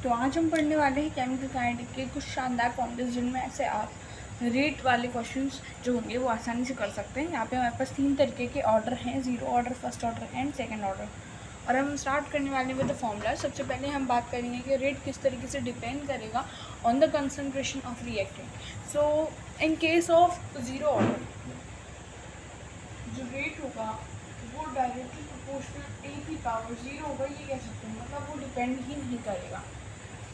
तो आज हम पढ़ने वाले हैं केमिकल काइनेटिक्स के कुछ शानदार फॉर्मूलेस जिनमें से आप रेट वाले क्वेश्चंस जो होंगे वो आसानी से कर सकते हैं। यहाँ पे हमारे पास 3 तरीके के ऑर्डर हैं, zero order, first order and second order. और हम स्टार्ट करने वाले विद द फॉर्मूला। सबसे पहले हम बात करेंगे कि रेट किस तरीके से डिपेंड करेगा on the concentration of reactant. So in case of zero order जो रेट होगा वो डायरेक्टली प्रोपोर्शनल ए की पावर 0 होगा, ये कह सकते हैं, मतलब वो डिपेंड ही नहीं करेगा,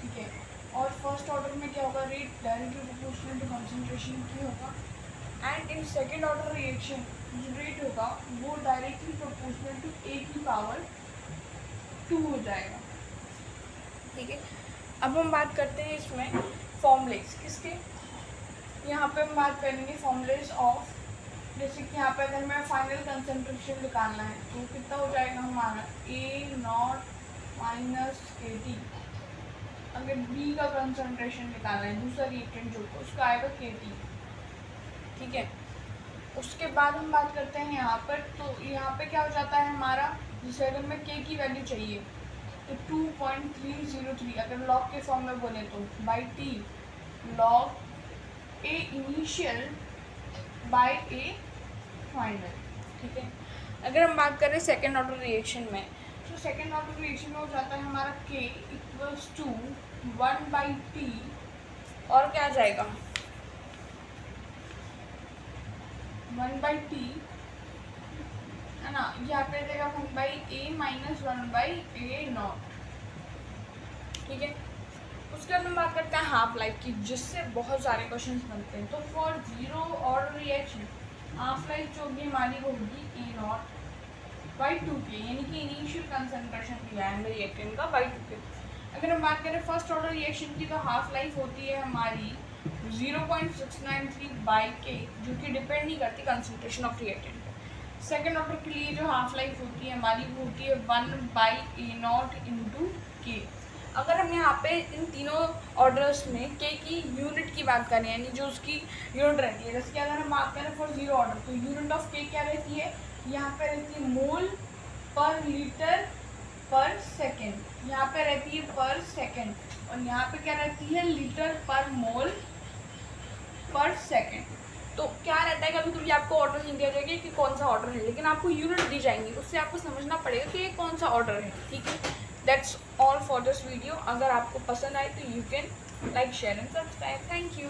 ठीक है। और फर्स्ट ऑर्डर में क्या होगा, rate directly proportional to concentration की होगा। And in second order reaction जो रेट होगा वो डायरेक्टली प्रोपोर्शनल टू ए की पावर 2 हो जाएगा, ठीक है। अब हम बात करते हैं इसमें फॉर्मूलेस किसके। यहाँ पे हम बात करेंगे फॉर्मूलेस ऑफ, जैसे कि यहाँ पे अगर मैं फाइनल कंसंट्रेशन निकालना है तो कितना हो जाएगा हमारा A नॉट माइनस KT। अगर B का कंसंट्रेशन निकालना है दूसरा रिएक्टेंट जो उसका आएगा KT, ठीक है। उसके बाद हम बात करते हैं यहाँ पर, तो यहाँ पे क्या हो जाता है हमारा, जैसे अगर मैं K की वैल्यू चाहिए तो 2.303, अगर लॉग के फॉर्म में बोले तो by T log A initial by A final, ठीक है। अगर हम बात करें सेकेंड ऑर्डर रिएक्शन में, तो सेकेंड ऑर्डर रिएक्शन में हो जाता है हमारा K इक्वल्स टू 1/T और क्या आ जाएगा 1/T, है ना, यहाँ पे देगा 1/A माइनस 1/A नॉट, ठीक है। उसके बाद हम बात करते हैं हाफ लाइफ की, जिससे बहुत सारे क्वेश्चंस बनते हैं। तो for zero order reaction half life जो होगी हमारी वो होगी A नॉट बाई 2K, यानी कि इनिशियल कंसंट्रेशन दिया है हमें रिएक्टेंट का बाई 2K। अगर हम बात करें फर्स्ट ऑर्डर रिएक्शन की, तो हाफ लाइफ होती है हमारी 0.693 बाई K, जो कि डिपेंड नहीं करती कंसंट्रेशन ऑफ रिएक्टेंट पे। सेकेंड ऑर्डर के लिए जो हाफ लाइफ होती है हमारी वो होती है 1/A नॉट इंटू K। अगर हम यहाँ पे इन तीनों ऑर्डर्स में K की यूनिट की बात करें, यानी जो उसकी यूनिट रहती है, जैसे कि अगर हम बात करें फॉर ज़ीरो ऑर्डर, तो यूनिट ऑफ K क्या रहती है, यहाँ पे रहती है मोल पर लीटर पर सेकेंड, यहाँ पे रहती है पर सेकेंड, और यहाँ पे क्या रहती है लीटर पर मोल पर सेकेंड। तो क्या रहता है, कभी कभी आपको ऑर्डर नहीं दिया जाएगा कि कौन सा ऑर्डर है, लेकिन आपको यूनिट दी जाएंगी, उससे आपको समझना पड़ेगा कि ये कौन सा ऑर्डर है, ठीक है। That's all for this video. अगर आपको पसंद आए तो you can like, share and subscribe. Thank you.